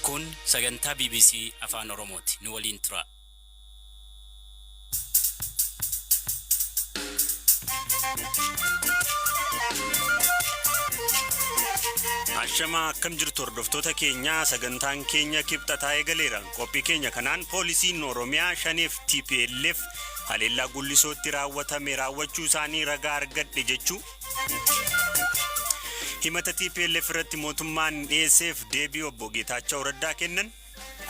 Kun sagantaa BBC Afaan Oromooti. Nu waliin tura. Ashama akkam jirtu hordoftoota keenya sagantaan keenya kibxataa eegaleera. Qophii keenya kanaan poolisiin Oromiyaa Shaneef TPLF haleellaa Gullisootti raawwatame raawwachuu isaanii ragaa argadhe jechuu. Himata TPLF irratti mootummaan dhiyeesseef deebii obbo Geetaachoo Raddaa kennan.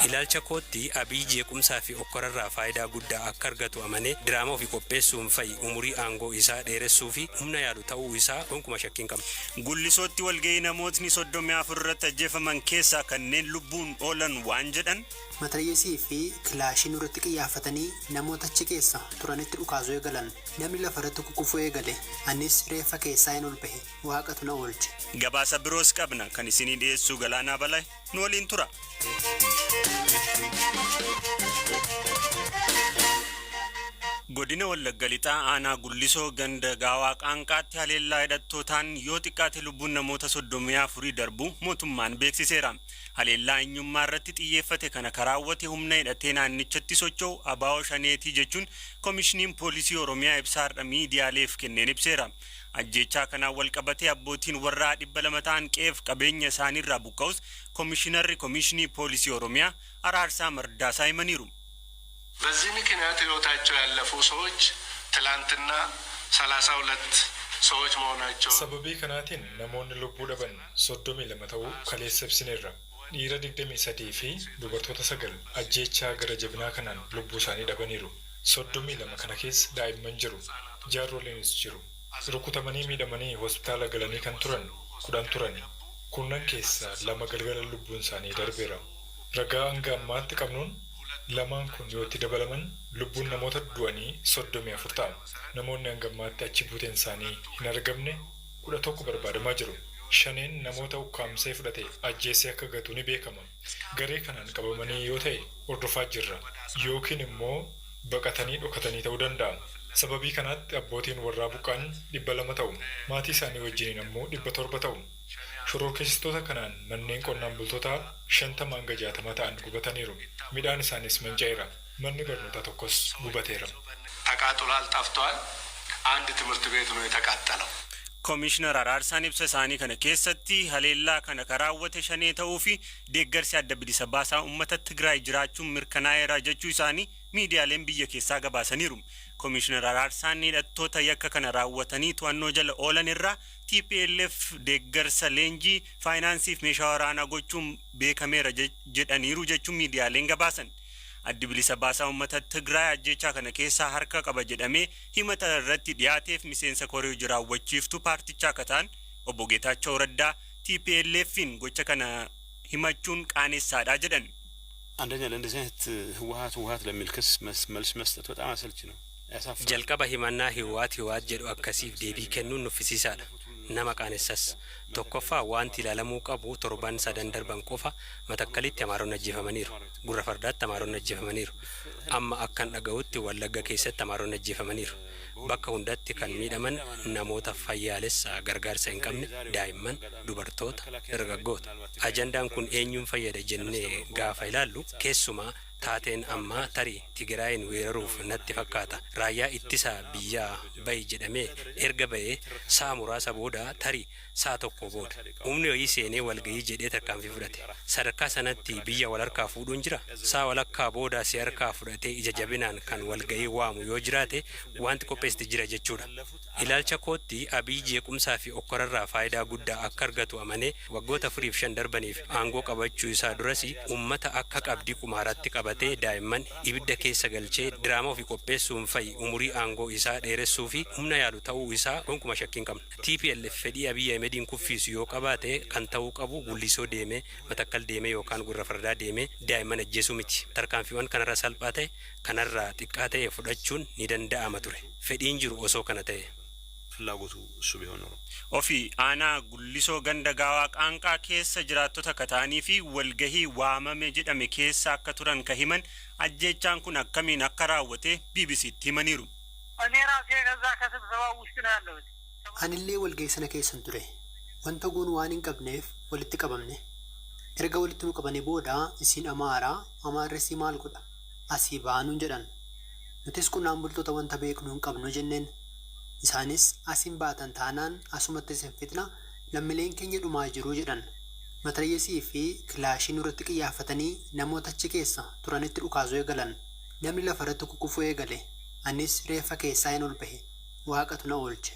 Ilaalcha kootti Abiy jeequmsaa fi okkorarraa faayidaa guddaa akka argatu amanee diraamaa ofii qopheessuun fa'i umurii aangoo isaa dheeressuu fi humna yaadu ta'uu isaa gonkumaa shakkiin qabna. Gullisootti walga'ii namootni 34 irratti ajjeefaman keessaa kanneen lubbuun oolan waan jedhan. Matariyesii fi kilaashiin irratti qiyyafatanii namoota achi keessa turanitti dhukaasuu eegalan. Namni lafarratti kukufuu eegale. Anis reeffa keessaa hin ol bahe. Waaqatu na oolche. Gabaasa biroos qabna kan isinii dhiyeessuu Galaanaa Balaa nu waliin tura. Godina Wallagga Lixaa aanaa Gullisoo ganda gaawaa qaanqaatti haleellaa hidhattootaan yoo xiqqaate lubbuun namoota 34 darbu mootummaan beeksiseera. Haleellaa eenyummaa irratti xiyyeeffate kana karaawwate humna hidhatee naannichatti socho'u Abaa'oo Shaneetii jechuun Koomishiniin Poolisii Oromiyaa ibsaadha miidiyaaleef kenneen ibseera. Ajjechaa kanaan wal qabatee abbootiin warraa 200 ta'an qeef qabeenya isaaniirraa buqqa'us Koomishinarri Koomishinii Poolisii Oromiyaa Araarsaa Mardaasaa himaniiru. በዚህ ምክንያት ህይወታቸው ያለፉ ሰዎች ትላንትና 32 ሰዎች መሆናቸው ሰበቢ ከናቲን ነሞን ልቡ ደበን ሶዶሚ ለመተው ከሌሰብስኔራ ዲራ 23 ፊ ዱበርቶታ ሰገል አጄቻ ገረጀብና ከናን ልቡ ሳኒ ደበኒሩ ሶዶሚ ለመከነኬስ ዳይመን ጅሩ ጃሮሌንስ ጅሩ ሩኩተመኒ ሚደመኒ ሆስፒታል ገለኒ ከንቱረን ኩዳን ቱረን ኩነን ኬሳ ለመገልገል ልቡን ሳኒ ደርቤራ ረጋ አንጋማት ቀምኑን lamaan kun yootti dabalaman lubbuun namoota du'anii 34 ta'an namoonni hangammaatti achi buuteen isaanii hin argamne 11 barbaadamaa jiru. Shaneen namoota ukkaamsee fudhate ajjeesee akka gatu ni beekama. Garee kanaan qabamanii yoo ta'e hordofaa jirra yookiin immoo baqatanii dhokatanii ta'uu danda'a. Sababii kanaatti abbootiin warraa buqqaan 200 ta'u maatii isaanii wajjiniin ammoo 700 ta'u. Shororkeessitoota kanaan manneen qonnaan bultootaa 50 hanga 60 ta'an gubataniiru. Midhaan isaanis manca'eera. Manni barnootaa tokkos gubateera. ተቃጥሏል ጠፍቷል። አንድ ትምህርት ቤት ነው የተቃጠለው. Koomishinar Araarsaan ibsa isaanii kana keessatti haleellaa kana karaawwate Shanee ta'uu fi deeggarsi adda bilisa baasaa uummata Tigraay jiraachuun mirkanaa'eera jechuu isaanii miidiyaaleen biyya keessaa gabaasaniiru. Koomishinar Araarsaan hidhattoota yakka kana raawwatanii to'annoo jala oolan irraa TPLF deeggarsa leenjii faayinaansiif meeshaa waraanaa gochuun beekameera jedhaniiru jechuun miidiyaaleen gabaasan. Addi bilisa baasaa uummata Tigraay ajjechaa kana keessaa harka qaba jedhamee himata irratti dhiyaateef miseensa koree jiraawwachiiftuu paartichaa kataan obbo Geetaachoo Raddaa TPLFin gocha kana himachuun qaanessaadha jedhan. አንደኛ ለእንደዚህ አይነት ህወሓት ለሚል ክስ መልስ መስጠት በጣም አሰልቺ ነው። jalqaba himannaa hiwaat jedhu akkasiif deebii kennuun nuffisiisaadha. Nama qaanessas tokkoffaa wanti ilaalamuu qabu torban sadan darban qofa Matakkalitti Amaaronni ajjeefamaniiru. Gurra Fardaatti Amaaronni ajjeefamaniiru. Amma akkan dhaga'utti Wallagga keessatti Amaaronni ajjeefamaniiru. Bakka hundatti kan miidhaman namoota fayyaalessa gargaarsa hin qabne daa'imman dubartoota dargaggoota. Ajandaan kun eenyuun fayyada jennee gaafa ilaallu keessumaa taateen amma tarii Tigraayin weeraruuf natti fakkaata. Raayyaa ittisa biyyaa bahi jedhamee erga bahee saa muraasa booda tarii saa tokko booda humni wayii seenee walga'ii jedhee tarkaanfii fudhate. Sadarkaa sanatti biyya wal harkaa fuudhuun jira. Saa walakkaa booda si harkaa fudhatee ija jabinaan kan walga'ii waamu yoo jiraate wanti qopheessite jira jechuudha. Ilaalcha kootti Abiy jeequmsaa fi okkorarraa faayidaa guddaa akka argatu amanee waggoota 4-5 darbaniif aangoo qabachuu isaa durasi uummata akka qabdii qumaaratti qabatee daa'imman ibidda keessa galchee diraamaa ofii qopheessuun fa'i umurii aangoo isaa dheeressuu fi humna yaadu ta'uu isaa gonkumaa shakkiin qabna. TPLF fedhii Abiy Ahmediin kuffiisu yoo qabaate kan ta'uu qabu Gullisoo deemee Matakkal deemee yookaan Gurra Fardaa deemee daa'imman ajjeesuu miti. Tarkaanfiiwwan kanarra salphaa ta'e kanarraa xiqqaa ta'e fudhachuun ni danda'ama ture. Fedhiin jiru osoo kana ta'e. ፍላጎቱ እሱ ቢሆን ነው ኦፊ አና ጉሊሶ ገንደ ጋዋ ቃንቃ ኬሰ ጅራቶታ ከታኒ ፊ ወልገሂ ዋመመ ጀደመ ኬሳ አከቱራን ከሂመን አጀቻን ኩን አከሚን አከራወቴ ቢቢሲ ቲመኒሩ እኔ ራሴ ከዛ ከስብሰባው ውስጥ ነው ያለሁት አንሌ ወልገይ ሰነ ኬሰን ቱሬ ወንተ ጎን ዋኒን ቀብኔፍ ወልት ቀበምኔ Erga walitti nu qabanii booda isin amaaraa amaarressi maal godha asii baanuun jedhan. Nutis qonnaan bultoota wanta beeknu hin qabnu jenneen. Isaanis asiin baatan taanaan asumatti isin fixna lammiileen keenya dhumaa jiru jedhan. Matariyesii fi kilaashii nurratti qiyyaafatanii namoota achi keessa turanitti dhukaasuu eegalan. Namni lafarratti kukkufuu eegale. Anis reeffa keessaa hin ol bahe. Waaqatu na oolche.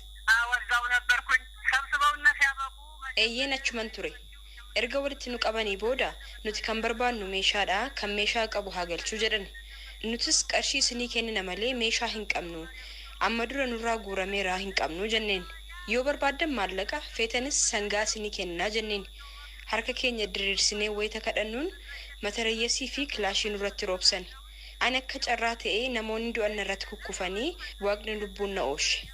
Eeyyeen achuman ture. Erga walitti nu qabanii booda nuti kan barbaannu meeshaadha kan meeshaa qabu haa galchuu jedhan. Nutis qarshii isinii kennina malee meeshaa hin qabnu. Amma dura nurraa guurameeraa hin qabnu jenneen. Yoo barbaaddan maallaqa feetanis sangaa isinii kennaa jenneen. Harka keenya diriirsinee wayita kadhannuun matariyesii fi kilaashii nurratti roobsan. Ani akka carraa ta'ee namoonni du'an irratti kukkufanii waaqni lubbuun na oolche.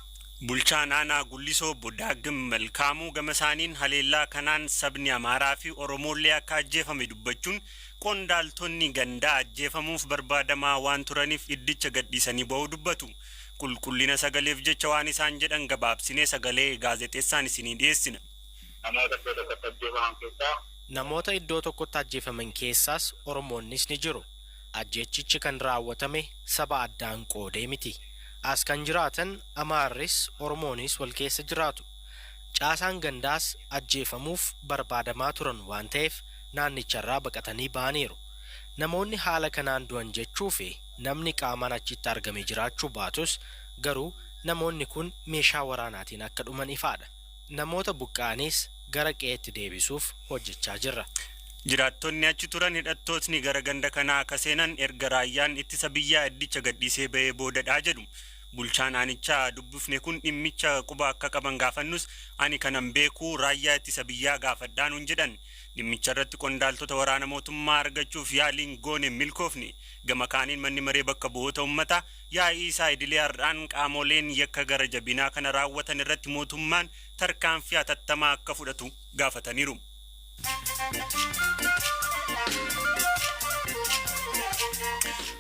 Bulchaan aanaa Gullisoo Bodaagim Malkaamuu gama isaaniin haleellaa kanaan sabni Amaaraa fi Oromoollee akka ajjeefame dubbachuun qondaaltonni gandaa ajjeefamuuf barbaadamaa waan turaniif iddicha gadhiisanii ba'uu dubbatu. Qulqullina sagaleef jecha waan isaan jedhan gabaabsinee sagalee gaazexeessaan isinii dhiyeessina. Namoota iddoo tokkotti ajjeefaman keessaas Oromoonnis ni jiru. Ajjeechichi kan raawwatame saba addaan qoodee miti. As kan jiraatan Amaarris Oromoonis wal keessa jiraatu. Caasaan gandaas ajjeefamuuf barbaadamaa turan waan ta'eef naannicharraa baqatanii ba'aniiru. Namoonni haala kanaan du'an jechuu fi namni qaamaan achitti argame jiraachuu baatus garuu namoonni kun meeshaa waraanaatiin akka dhuman ifaadha. Namoota buqqaanis gara qe'eetti deebisuuf hojjechaa jirra. Jiraattonni achi turan hidhattootni gara ganda kanaa akka seenan erga raayyaan ittisa biyyaa iddicha gadhiisee ba'ee boodadhaa jedhu. Bulchaan aanichaa dubbifne kun dhimmicha quba akka qaban gaafannus ani kanan beekuu raayyaa ittisa biyyaa gaafadhaan hun jedhan. Dhimmicha irratti qondaaltota waraana mootummaa argachuuf yaaliin goone milkoofne. Gama kaaniin manni maree bakka bu'oota uummataa yaa'ii isaa idilee har'aan qaamoleen yakka gara jabinaa kana raawwatan irratti mootummaan tarkaanfii hatattamaa akka fudhatu gaafataniiru.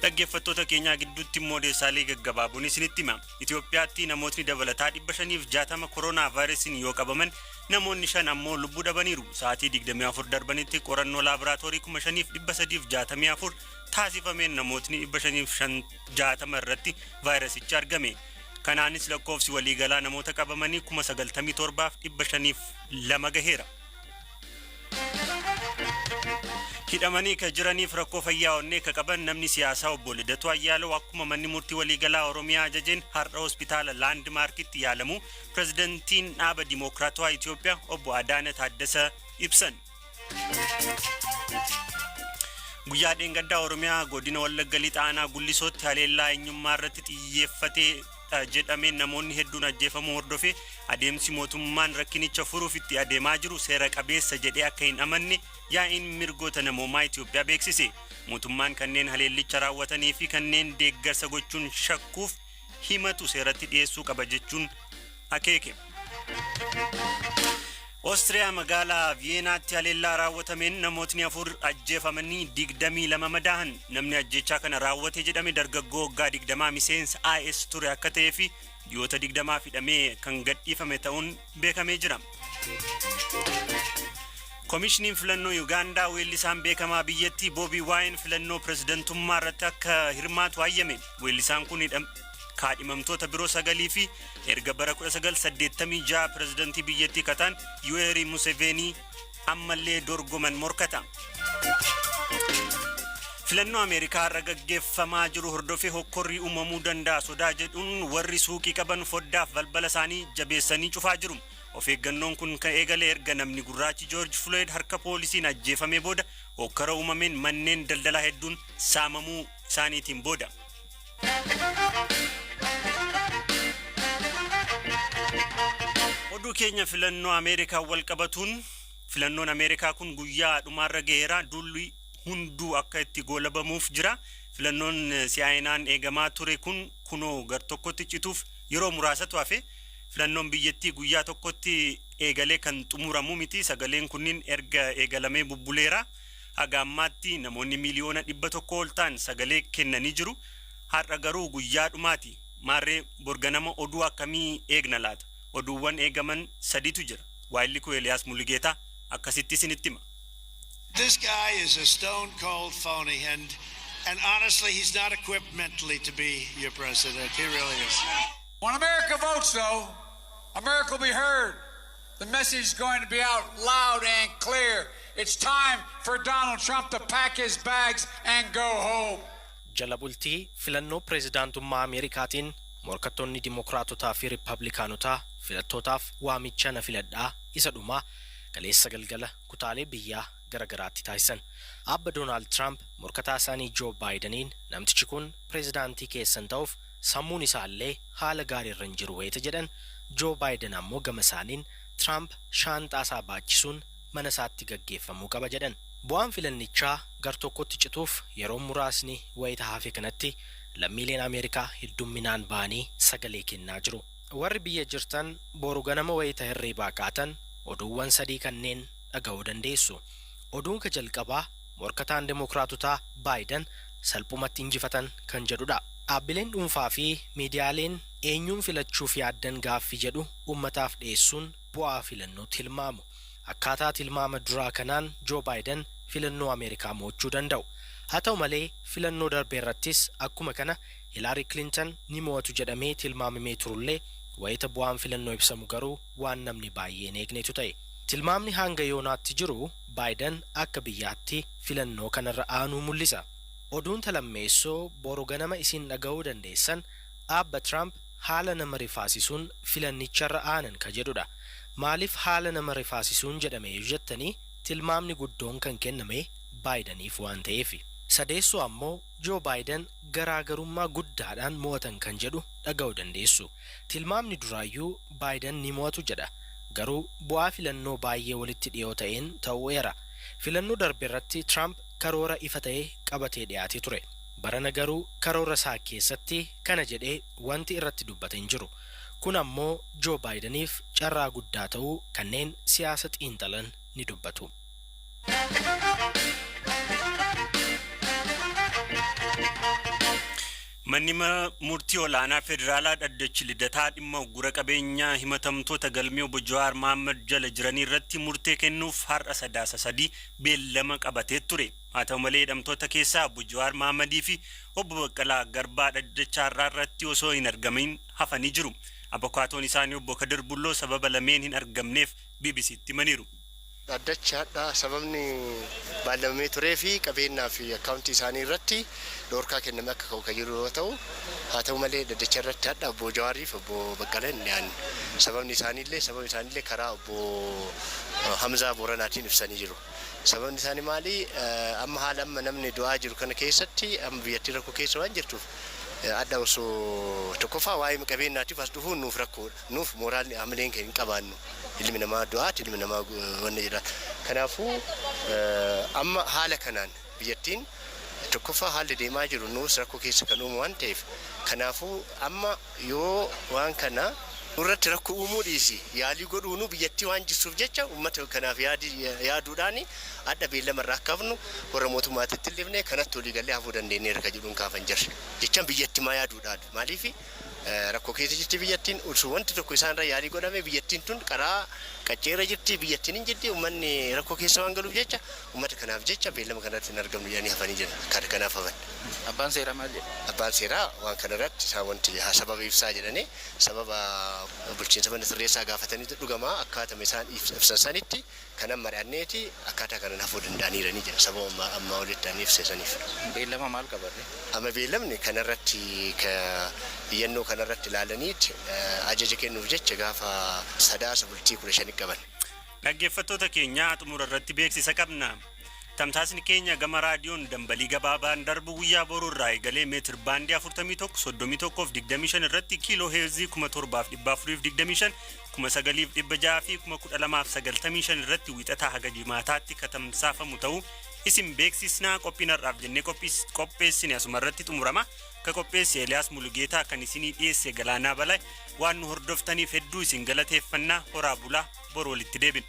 Dhaggeeffattoota keenyaa gidduutti immoo odeessaalee gaggabaaboon isinitti hima. Itoophiyaatti namootni dabalataa 560 koronaa vaayirasiin yoo qabaman namoonni 5 ammoo lubbuu dhabaniiru. Sa'aatii 24 darbanitti qorannoo laaboraatoorii 5364 taasifameen namootni 560 irratti vaayirasichi argame. Kanaanis lakkoofsi waliigalaa namoota qabamanii 97,502 gaheera. Hidhamanii ka jiraniif rakkoo fayyaa onnee ka qaban namni siyaasaa obbo Lidatu Ayyaaloo akkuma manni murtii waliigalaa Oromiyaa ajajeen har'a hospitaala Laandmaarkitti yaalamu pirezidantiin dhaaba Dimookiraatawaa Itoophiyaa obbo Adaana Taaddasa ibsan. Guyyaa dheengaddaa Oromiyaa godina Wallagga Lixaa aanaa Gullisootti haleellaa eenyummaa irratti xiyyeeffatee jedhameen namoonni hedduun ajjeefamuu hordofee adeemsi mootummaan rakkinicha furuuf itti adeemaa jiru seera qabeessa jedhee akka hin amanne yaa'iin mirgoota namoomaa Itoophiyaa beeksise. Mootummaan kanneen haleellicha raawwatanii fi kanneen deeggarsa gochuun shakkuuf himatu seeratti dhiyeessuu qaba jechuun akeeke. Oostiriyaa magaalaa Viyeenaatti haleellaa raawwatameen namootni 4 ajjeefamanii 22 madaahan. Namni ajjechaa kana raawwate jedhame dargaggoo waggaa 20 miseensa IS ture akka ta'ee fi dhiyoota 20 hidhamee kan gadhiifame ta'uun beekamee jira. Komishiniin filannoo Yuugaandaa weellisaan beekamaa biyyattii Boobii Waayin filannoo pirezidantummaa irratti akka hirmaatu hayyame. Weellisaan kun kaadhimamtoota biroo 9 fi erga bara 1986 pirezidantii biyyattii kataan Yoweri Museveni ammallee dorgoman morkata. Filannoo Ameerikaa irra gaggeeffamaa jiru hordofee hokkorrii uumamuu danda'a sodaa jedhuun warri suuqii qaban foddaaf balbala isaanii jabeessanii cufaa jiru. Of eeggannoon kun kan eegale erga namni gurraachi George Floyd harka poolisiin ajjeefamee booda hokkara uumameen manneen daldalaa hedduun saamamuu isaaniitiin booda. Oduu keenya filannoo Ameerikaa wal qabatuun filannoon Ameerikaa kun guyyaa dhumaarra gaheera dulli hunduu akka itti goolabamuuf jira. Filannoon si'aayinaan eegamaa ture kun kunoo gar tokkotti cituuf yeroo muraasatu hafe. Filannoon biyyattii guyyaa tokkotti eegalee kan xumuramu miti. Sagaleen kunniin erga eegalamee bubbuleera. Haga ammaatti namoonni miliyoona 100 ol ta'an sagalee kennanii jiru. Har'a garuu guyyaa dhumaati. Maarree borganama oduu akkamii eegna laata? Oduuwwan eegaman 3tu jira. Waayilli koo Eliyaas Mulligeetaa akkasitti isinitti hima. This guy is a stone cold phony, and honestly, he's not equipped mentally to be your president. He really is. When America votes, though, America will be heard. The message is going to be out loud and clear. It's time for Donald Trump to pack his bags and go home. Jala bultii filannoo pireezidaantummaa Ameerikaatiin morkattoonni Dimookiraatotaa fi Riippaabilikaanotaa filattootaaf waamicha na filadhaa isa dhumaa kaleessa galgala kutaalee biyyaa garagaraatti taasisan. Abba Doonaald Tiraamp morkataa isaanii Joo Baayidaniin namtichi kun pireezidaantii keessan ta'uuf sammuun isaallee haala gaariirra hin jiru wayita jedhan, Joo Baayidan ammoo gama isaaniin Tiraamp shaanxaa isaa baachisuun mana isaatti gaggeeffamuu qaba jedhan. Bu'aan filannichaa gar tokkotti cituuf yeroo muraasni wayita hafe kanatti lammiileen Ameerikaa heddumminaan ba'anii sagalee kennaa jiru. Warri biyya jirtan boru ganama wayita hirriibaa kaatan oduuwwan sadii kanneen dhaga'uu dandeessu. Oduun ka jalqabaa morkataan Dimookiraatotaa Baayidan salphumatti injifatan kan jedhudha. Dhaabbileen dhuunfaa fi miidiyaaleen eenyuun filachuuf yaaddan gaaffii jedhu ummataaf dhiyeessuun bu'aa filannootti hilmaamu. Akkaataa tilmaama duraa kanaan Joo Baayidan filannoo Ameerikaa mo'achuu danda'u. Haa ta'u malee filannoo darbee irrattis akkuma kana Hilaari Kilintan ni mo'atu jedhamee tilmaamamee turullee wayita bu'aan filannoo ibsamu garuu waan namni baay'een eegnetu ta'e. Tilmaamni hanga yoonaatti jiru Baayidan akka biyyaatti filannoo kanarra aanuu mul'isa. Oduun talammeessoo boru ganama isin dhaga'uu dandeessan Abba Tiraamp haala nama rifaasisuun filannicharra aanan ka jedhudha. Maaliif haala nama rifaasisuun jedhame jettanii tilmaamni guddoon kan kenname Baayidaniif waan ta'eef. Sadeessoo ammoo Joo Baayidan garaagarummaa guddaadhaan mo'atan kan jedhu dhaga'uu dandeessu. Tilmaamni duraayyuu Baayidan ni mo'atu jedha. Garuu bu'aa filannoo baay'ee walitti dhiyoo ta'een ta'uu eera. Filannoo darbe irratti Tiraamp karoora ifa ta'ee qabatee dhiyaatee ture. Barana garuu karoora isaa keessatti kana jedhee wanti irratti dubbate hin jiru. Kun ammoo Joo Baayidaniif carraa guddaa ta'uu kanneen siyaasa xiinxalan ni dubbatu. Manni murtii olaanaa federaalaa dhaddachi lidataa dhimma uggura qabeenyaa himatamtoota galmee obbo Jawaar Mohaammed jala jiranii irratti murtee kennuuf har'a sadaasa sadii beellama qabatee ture. Haa ta'u malee hidhamtoota keessaa obbo Jawaar Mohaammadii fi obbo Baqqalaa Garbaa dhaddacha har'aa irratti osoo hin argamin hafanii jiru. Abukaatoon isaanii obbo Kadir Bulloo sababa lameen hin argamneef BBC'tti himaniiru. Dhaddachaadha sababni baalamee turee fi qabeenyaa fi akkaawuntii isaanii irratti dhoorkaa kenname akka ka'u kan jiru yoo ta'u, haa ta'u malee dhaddacha irratti hadha obbo Jawaariif obbo Baqqalaan dhiyaanne. Sababni isaaniillee karaa obbo Hamzaa Booranaatiin ibsanii jiru. Sababni isaanii maali? Amma haala amma namni du'aa jiru kana keessatti amma biyyattii rakkoo keessa waan jirtuuf adda osoo tokkoffaa waa'ee qabeenyaatiif as dhufuun nuuf rakkoodha. Nuuf mooraalni amaleen kan hin qabaannu. Ilmi namaa du'aati, ilmi namaa wanna jedha. Kanaafuu amma haala kanaan biyyattiin tokkoffaa haalli deemaa jiru nuus rakkoo keessa kan uumu waan ta'eef kanaafuu amma yoo waan kana nurratti rakkoo uumuu dhiisi yaalii godhuunu biyyattii waan jirtuuf jecha uummata kanaaf yaaduudhaan adda beellama irraa akka hafnu warra mootummaatitti illee kanatti olii galee hafuu dandeenyeera kan jedhuun kaafan jirre jechaan biyyatti maa yaaduudhaan maaliif rakkoo keessa jirti biyyattiin osoo wanti tokko isaanirra yaalii godhame biyyattiin tun karaa qacceera jirti biyyattiin hin jirti uummanni rakkoo keessa waan galuuf jecha uummata kanaaf jecha beellama kanatti hin argamnu jedhanii hafanii jiran kanaaf hafan. Abbaan seeraa maal jedha? Abbaan seeraa waan kanarratti isaan wanti sababa ibsaa jedhanii sababa bulchiinsa mana sirreessaa gaafatanii dhugamaa akkaataa isaan ibsan sanitti kanan mari'anneeti akkaataa kanan hafuu danda'aniiranii jedha sababa amma walitti ani ibsaniif. Beellama maal qabarre? Amma beellamni kanarratti iyyannoo kanarratti ilaalaniit ajaja kennuuf jecha gaafa sadaasa bultii 15 qaban. Dhaggeeffattoota keenya xumura irratti beeksisa qabna. Tamsaasni keenya gama raadiyoon dambalii gabaabaan darbu guyyaa boruu irraa eegalee meetir baandii 41 31 fi 25 irratti kiiloo heerzii 7425 9600 fi 11295 irratti wiixataa haga jimaataatti katamsaafamu ta'uu isin beeksisnaa qophiinarraaf jennee qopheessine asuma irratti xumurama. Ka qopheesse Eliyaas Mulugeetaa kan isinii dhiyeesse Galaanaa Balaa waan nu hordoftaniif hedduu isin galateeffannaa horaa bulaa bor walitti deebina.